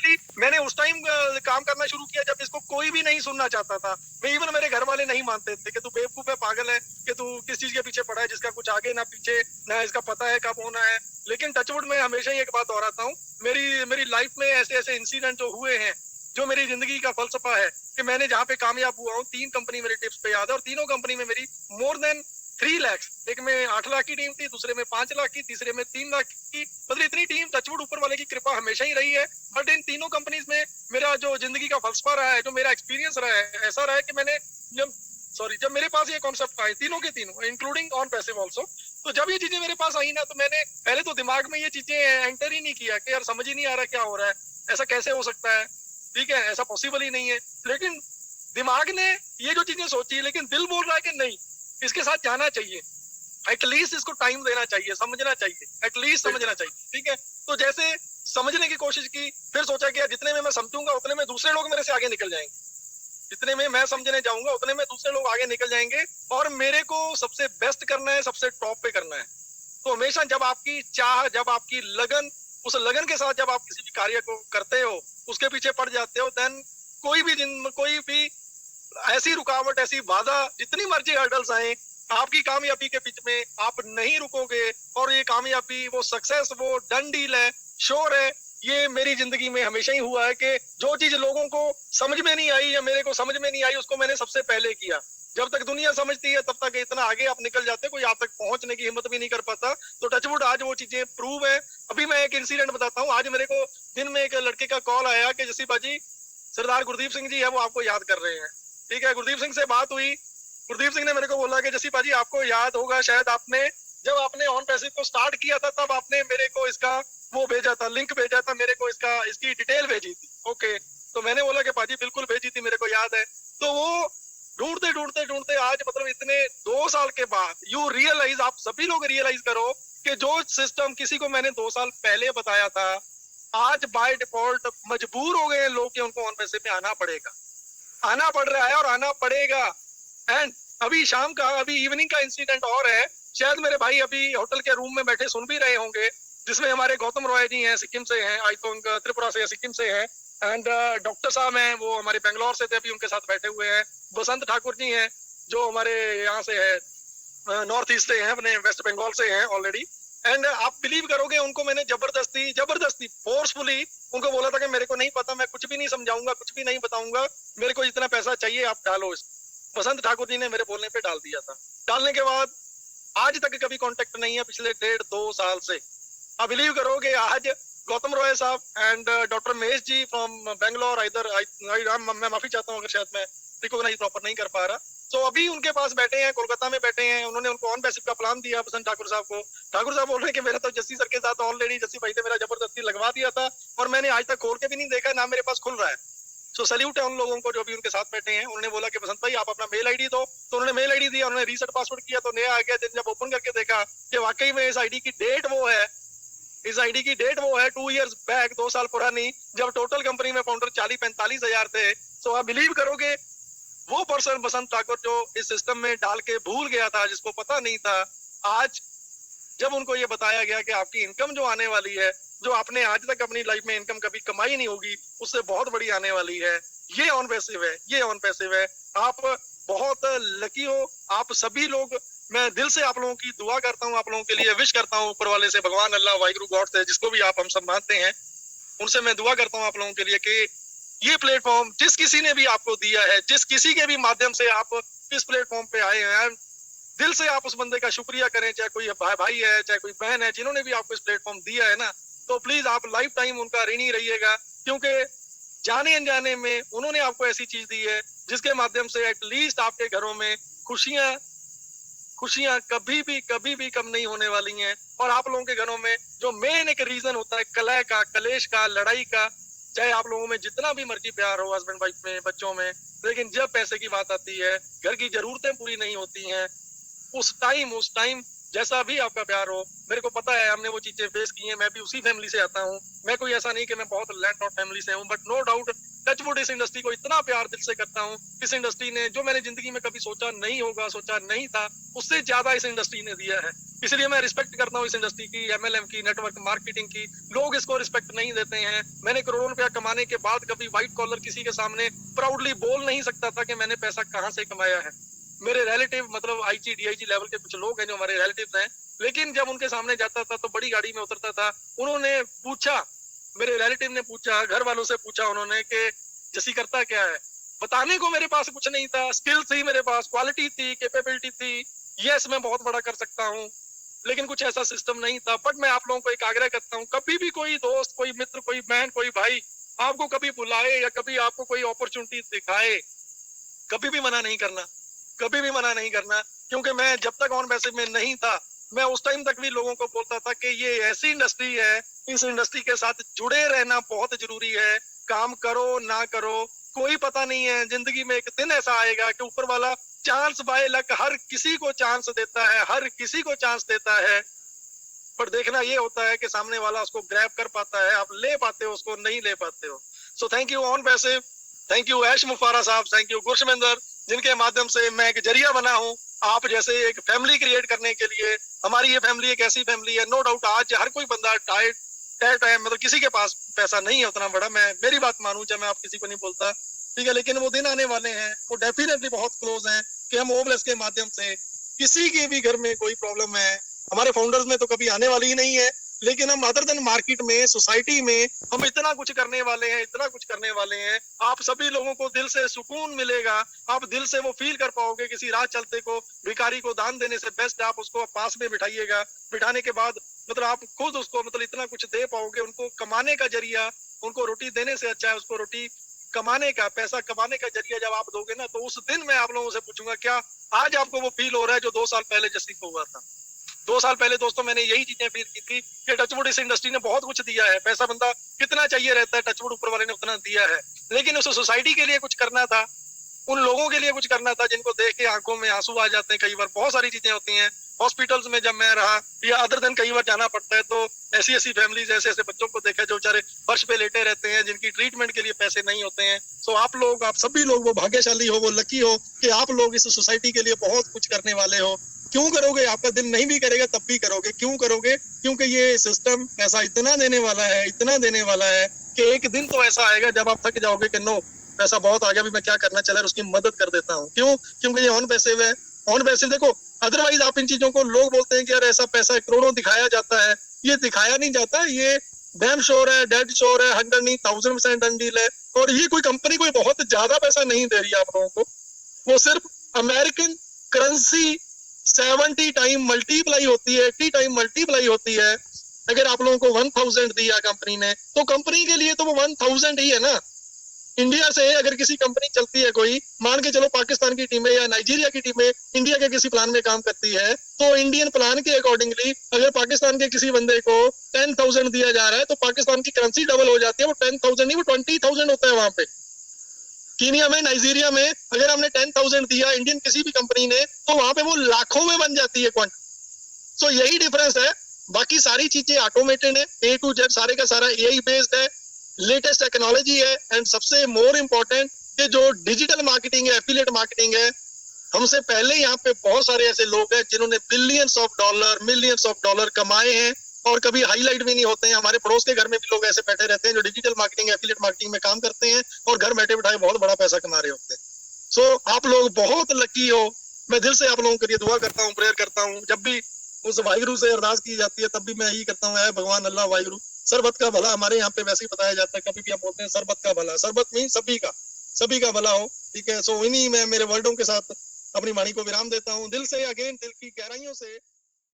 Basically मैंने उस time काम करना शुरू किया जब इसको कोई भी नहीं सुनना चाहता था। मैं इवन मेरे घर वाले नहीं मानते थे कि तू बेवकूफ है, पागल है, कि तू किस चीज के पीछे पड़ा है जिसका कुछ आगे ना पीछे ना इसका पता है कब होना है। लेकिन टचवुड में हमेशा ही एक बात दोहराता हूँ, मेरी लाइफ में ऐसे ऐसे इंसिडेंट जो हुए हैं, जो मेरी जिंदगी का फलसफा है कि मैंने जहाँ पे कामयाब हुआ हूँ, 3 कंपनी मेरे टिप्स पे याद है और तीनों कंपनी में मेरी मोर देन 3 लाख, एक में 8 लाख की टीम थी, दूसरे में 5 लाख की, तीसरे में 3 लाख की, मतलब इतनी टीम, टचवुड ऊपर वाले की कृपा हमेशा ही रही है। बट इन तीनों कंपनीज में मेरा जो जिंदगी का फलसफा रहा है, जो मेरा एक्सपीरियंस रहा है, ऐसा रहा है कि मैंने जब मेरे पास ये कॉन्सेप्ट आए तीनों के तीनों, इंक्लूडिंग ऑन पैसिव ऑल्सो, तो जब ये चीजें मेरे पास आई ना, तो मैंने पहले तो दिमाग में ये चीजें एंटर ही नहीं किया कि यार समझ ही नहीं आ रहा क्या हो रहा है, ऐसा कैसे हो सकता है, ठीक है, ऐसा पॉसिबल ही नहीं है। लेकिन दिमाग ने ये जो चीजें सोची, लेकिन दिल बोल रहा है कि नहीं, इसके साथ जाना चाहिए, एटलीस्ट इसको टाइम देना चाहिए, समझना चाहिए, एटलीस्ट समझना चाहिए, ठीक है। तो जैसे समझने की कोशिश की, फिर सोचा कि यार जितने में मैं समझूंगा उतने में दूसरे लोग मेरे से आगे निकल जाएंगे, जितने में मैं समझने जाऊंगा उतने में दूसरे लोग आगे निकल जाएंगे, और मेरे को सबसे बेस्ट करना है, सबसे टॉप पे करना है। तो हमेशा जब आपकी चाह, जब आपकी लगन, उस लगन के साथ जब आप किसी भी कार्य को करते हो, उसके पीछे पड़ जाते हो, देन कोई भी ऐसी रुकावट, ऐसी बाधा, जितनी मर्जी हर्डल्स आए, आपकी कामयाबी के बीच में आप नहीं रुकोगे, और ये कामयाबी, वो सक्सेस, वो डन डील है, श्योर है। ये मेरी जिंदगी में हमेशा ही हुआ है कि जो चीज लोगों को समझ में नहीं आई या मेरे को समझ में नहीं आई, उसको मैंने सबसे पहले किया। जब तक दुनिया समझती है तब तक इतना आगे आप निकल जाते, कोई आप तक पहुंचने की हिम्मत भी नहीं कर पाता। तो टचवुड आज वो चीजें प्रूव है। अभी मैं एक इंसिडेंट बताता हूँ। आज मेरे को दिन में एक लड़के का कॉल आया कि जसी बाजी, सरदार गुरदीप सिंह जी है, वो आपको याद कर रहे हैं, ठीक है। गुरदीप सिंह से बात हुई, गुरदीप सिंह ने मेरे को बोला कि जसी बाजी आपको याद होगा शायद, आपने जब आपने ऑन पैसिव को स्टार्ट किया था तब आपने मेरे को इसका वो भेजा था, लिंक भेजा था मेरे को, इसकी डिटेल भेजी थी। ओके, तो मैंने बोला कि पाजी बिल्कुल भेजी थी, मेरे को याद है। तो वो ढूंढते ढूंढते ढूंढते आज, मतलब इतने 2 साल के बाद, यू रियलाइज, आप सभी लोग रियलाइज करो कि जो सिस्टम किसी को मैंने 2 साल पहले बताया था, आज बाय डिफॉल्ट मजबूर हो गए लोग कि उनको ऑन पैसिव में आना पड़ेगा, आना पड़ रहा है और आना पड़ेगा। एंड अभी शाम का, अभी इवनिंग का इंसिडेंट और है, शायद मेरे भाई अभी होटल के रूम में बैठे सुन भी रहे होंगे, जिसमें हमारे गौतम रॉय जी हैं, सिक्किम से हैं, आई थिंक त्रिपुरा से या सिक्किम से हैं, एंड डॉक्टर साहब हैं, वो हमारे बेंगलोर से थे, अभी उनके साथ बैठे हुए हैं। बसंत ठाकुर जी हैं, जो हमारे यहाँ से है, नॉर्थ ईस्ट से हैं, अपने वेस्ट बंगाल से हैं ऑलरेडी। एंड आप बिलीव करोगे, उनको मैंने जबरदस्ती फोर्सफुली उनको बोला था कि मेरे को नहीं पता, मैं कुछ भी नहीं समझाऊंगा, कुछ भी नहीं बताऊंगा, मेरे को इतना पैसा चाहिए, आप डालो इसको। बसंत ठाकुर जी ने मेरे बोलने पे डाल दिया था। डालने के बाद आज तक कभी कांटेक्ट नहीं है, पिछले 1.5-2 साल से। आप बिलीव करोगे, आज गौतम रॉय साहब and doctor Mahesh ji from Bangalore, मैं माफी चाहता हूँ अगर शायद मैं रिकॉग्नाइज प्रॉपर नहीं कर पा रहा। तो अभी उनके पास बैठे हैं, कोलकाता में बैठे हैं, उन्होंने उनको ऑन पैसिव का प्लान दिया बसंत ठाकुर साहब को। ठाकुर साहब बोल रहे हैं कि मेरा तो जस्सी सर के साथ ऑलरेडी, जस्सी भाई ने मेरा जबरदस्ती लगवा दिया था और मैंने आज तक खोल के भी नहीं देखा, ना मेरे पास खुल रहा है। सो सैल्यूट है उन लोगों को जो भी उनके साथ बैठे हैं। उन्होंने बोला कि बसंत भाई आप अपना मेल आईडी दो, तो उन्होंने मेल आईडी दिया, उन्होंने रीसेट पासवर्ड किया तो नया आ गया। जब ओपन करके देखा कि वाकई में इस आईडी की डेट वो है, इस आईडी की डेट वो है 2 years बैक, 2 साल पुरानी, जब टोटल कंपनी में फाउंडर 40-45 हजार थे। सो आप बिलीव करोगे, वो पर्सन बसंत ठाकुर जो इस सिस्टम में डाल के भूल गया था, जिसको पता नहीं था, आज जब उनको ये बताया गया कि आपकी इनकम जो आने वाली है, जो आपने आज तक अपनी लाइफ में इनकम कभी कमाई नहीं होगी, उससे बहुत बड़ी आने वाली है, ये ऑन पैसिव है, ये ऑन पैसिव है। आप बहुत लकी हो, आप सभी लोग। मैं दिल से आप लोगों की दुआ करता हूँ, आप लोगों के लिए विश करता हूँ, ऊपर वाले से, भगवान अल्लाह, वाहिगुरु गॉड से, जिसको भी आप हम सब मानते हैं, उनसे मैं दुआ करता हूँ आप लोगों के लिए कि ये प्लेटफॉर्म जिस किसी ने भी आपको दिया है, जिस किसी के भी माध्यम से आप इस प्लेटफॉर्म पे आए हैं, दिल से आप उस बंदे का शुक्रिया करें, चाहे कोई भाई है, चाहे कोई बहन है, जिन्होंने भी आपको इस प्लेटफॉर्म दिया है ना, तो प्लीज आप लाइफ टाइम उनका ऋणी रहिएगा, क्योंकि जाने अनजाने में उन्होंने आपको ऐसी चीज दी है जिसके माध्यम से एटलीस्ट आपके घरों में खुशियां कभी भी कम नहीं होने वाली हैं। और आप लोगों के घरों में जो मेन एक रीजन होता है कलह का, कलेश का, लड़ाई का, चाहे आप लोगों में जितना भी मर्जी प्यार हो, हस्बैंड वाइफ में, बच्चों में, लेकिन जब पैसे की बात आती है, घर की जरूरतें पूरी नहीं होती हैं, उस टाइम जैसा भी आपका प्यार हो, मेरे को पता है, हमने वो चीजें फेस की हैं, मैं भी उसी फैमिली से आता हूँ। मैं कोई ऐसा नहीं कि मैं बहुत लैंड आउट फैमिली से हूँ, बट नो डाउट टचवुड इस इंडस्ट्री को इतना प्यार दिल से करता हूँ। इस इंडस्ट्री ने जो मैंने जिंदगी में कभी सोचा नहीं होगा, सोचा नहीं था, उससे ज्यादा इस इंडस्ट्री ने दिया है। इसलिए मैं रिस्पेक्ट करता हूँ इस इंडस्ट्री की, एमएलएम की, नेटवर्क मार्केटिंग की। लोग इसको रिस्पेक्ट नहीं देते हैं। मैंने करोड़ों रुपया कमाने के बाद कभी व्हाइट कॉलर किसी के सामने प्राउडली बोल नहीं सकता था कि मैंने पैसा कहाँ से कमाया है। मेरे रिलेटिव मतलब आईजी डीआईजी लेवल के कुछ लोग हैं जो हमारे रिलेटिव हैं, लेकिन जब उनके सामने जाता था तो बड़ी गाड़ी में उतरता था। उन्होंने पूछा, मेरे रिलेटिव ने पूछा, घर वालों से पूछा उन्होंने कि जैसी करता क्या है। बताने को मेरे पास कुछ नहीं था, स्किल थी मेरे पास, क्वालिटी थी, कैपेबिलिटी थी, यस मैं बहुत बड़ा कर सकता हूँ, लेकिन कुछ ऐसा सिस्टम नहीं था। बट मैं आप लोगों को एक आग्रह करता हूँ, कभी भी कोई दोस्त, कोई मित्र, कोई बहन, कोई भाई आपको कभी बुलाए या कभी आपको कोई अपॉर्चुनिटी दिखाए, कभी भी मना नहीं करना, कभी भी मना नहीं करना। क्योंकि मैं जब तक ऑन पैसिव में नहीं था, मैं उस टाइम तक भी लोगों को बोलता था कि ये ऐसी इंडस्ट्री है, इस इंडस्ट्री के साथ जुड़े रहना बहुत जरूरी है। काम करो ना करो कोई पता नहीं है, जिंदगी में एक दिन ऐसा आएगा कि ऊपर वाला चांस बाय लक हर किसी को चांस देता है, हर किसी को चांस देता है। पर देखना ये होता है कि सामने वाला उसको ग्रैब कर पाता है, आप ले पाते हो उसको, नहीं ले पाते हो। सो थैंक यू ऑन पैसिव, थैंक यू ऐश मुफारा साहब, थैंक यू गुरशमिंदर, जिनके माध्यम से मैं एक जरिया बना हूँ आप जैसे एक फैमिली क्रिएट करने के लिए। हमारी ये फैमिली एक ऐसी फैमिली है, नो डाउट आज हर कोई बंदा टाइट है, मतलब किसी के पास पैसा नहीं है उतना बड़ा, मैं मेरी बात मानूं चाहे मैं आप किसी को नहीं बोलता, ठीक है, लेकिन वो दिन आने वाले हैं, वो डेफिनेटली बहुत क्लोज हैं कि हम ओवलेस के माध्यम से किसी के भी घर में कोई प्रॉब्लम है, हमारे फाउंडर्स में तो कभी आने वाली ही नहीं है, लेकिन हम अदर देन मार्केट में, सोसाइटी में हम इतना कुछ करने वाले हैं, इतना कुछ करने वाले हैं। आप सभी लोगों को दिल से सुकून मिलेगा, आप दिल से वो फील कर पाओगे। किसी राह चलते को, भिखारी को दान देने से बेस्ट आप उसको पास में बिठाइएगा, बिठाने के बाद मतलब आप खुद उसको मतलब इतना कुछ दे पाओगे। उनको कमाने का जरिया, उनको रोटी देने से अच्छा है उसको रोटी कमाने का, पैसा कमाने का जरिया जब आप दोगे ना, तो उस दिन मैं आप लोगों से पूछूंगा क्या आज आपको वो फील हो रहा है जो 2 साल पहले जस्सी को हुआ था। 2 साल पहले दोस्तों मैंने यही चीजें फील की थी कि टचवुड इस इंडस्ट्री ने बहुत कुछ दिया है। पैसा बंदा कितना चाहिए रहता है, टचवुड ऊपर वाले ने उतना दिया है, लेकिन उस सोसाइटी के लिए कुछ करना था, उन लोगों के लिए कुछ करना था जिनको देख के आंखों में आंसू आ जाते हैं। कई बार बहुत सारी चीजें होती हैं हॉस्पिटल्स में जब मैं रहा या अदर दिन कई बार जाना पड़ता है, तो ऐसी ऐसी फैमिलीज, ऐसे ऐसे बच्चों को देखा जो बेचारे फर्श पे लेटे रहते हैं, जिनकी ट्रीटमेंट के लिए पैसे नहीं होते हैं। सो आप लोग, आप सभी लोग वो भाग्यशाली हो, वो लकी हो कि आप लोग इस सोसाइटी के लिए बहुत कुछ करने वाले हो। क्यों करोगे? आपका दिल नहीं भी करेगा तब भी करोगे। क्यों करोगे? क्योंकि ये सिस्टम पैसा इतना देने वाला है, इतना देने वाला है कि एक दिन तो ऐसा आएगा जब आप थक जाओगे कि नो पैसा बहुत आ गया, अभी मैं क्या करना, चला उसकी मदद कर देता हूँ। क्यों? क्योंकि ये ऑन पैसिव है। ऑन पैसिव देखो, अदरवाइज आप इन चीजों को, लोग बोलते हैं कि यार ऐसा पैसा करोड़ों दिखाया जाता है, ये दिखाया नहीं जाता, ये डैम श्योर है, डेड श्योर है, 100 नहीं 1000% डन डील है। और ये कोई कंपनी कोई बहुत ज्यादा पैसा नहीं दे रही है आप लोगों को, वो सिर्फ अमेरिकन करेंसी 70 टाइम मल्टीप्लाई होती है, 80 टाइम मल्टीप्लाई होती है। अगर आप लोगों को 1000 दिया कंपनी ने, तो कंपनी के लिए तो वो 1000 ही है ना। इंडिया से अगर किसी कंपनी चलती है, कोई मान के चलो पाकिस्तान की टीमें या नाइजीरिया की टीमें इंडिया के किसी प्लान में काम करती है, तो इंडियन प्लान के अकॉर्डिंगली अगर पाकिस्तान के किसी बंदे को 10,000 दिया जा रहा है, तो पाकिस्तान की करेंसी डबल हो जाती है। वो 10,000 नहीं, वो 20,000 होता है वहां पे। कीनिया में, नाइजीरिया में अगर हमने 10,000 दिया इंडियन किसी भी कंपनी ने, तो वहां पे वो लाखों में बन जाती है क्वांट। सो यही डिफरेंस है। बाकी सारी चीजें ऑटोमेटेड है, ए टू जेड सारे का सारा एआई बेस्ड है, लेटेस्ट टेक्नोलॉजी है, एंड सबसे मोर इम्पोर्टेंट कि जो डिजिटल मार्केटिंग है, एफिलिएट मार्केटिंग है, हमसे पहले यहाँ पे बहुत सारे ऐसे लोग हैं जिन्होंने billions of dollar, millions of dollar कमाए हैं और कभी हाईलाइट भी नहीं होते हैं। हमारे पड़ोस के घर में भी लोग ऐसे बैठे रहते हैं जो डिजिटल मार्केटिंग, एफिलिएट मार्केटिंग में काम करते हैं और घर बैठे बैठाए बहुत बड़ा पैसा कमा रहे होते हैं। सो आप लोग बहुत लकी हो। मैं दिल से आप लोगों के लिए दुआ करता हूँ, प्रेयर करता हूँ। जब भी उस वाहिगुरु से अरदास की जाती है तब भी मैं यही करता हूँ, है भगवान अल्लाह वाहिगुरु, सरबत का भला। हमारे यहाँ पे वैसे ही बताया जाता है, कभी भी हम बोलते हैं सरबत का भला। सरबत मीन सभी का भला हो, ठीक है। सो इन्हीं मैं मेरे वर्डों के साथ अपनी वाणी को विराम देता हूँ। दिल से, अगेन दिल की गहराइयों से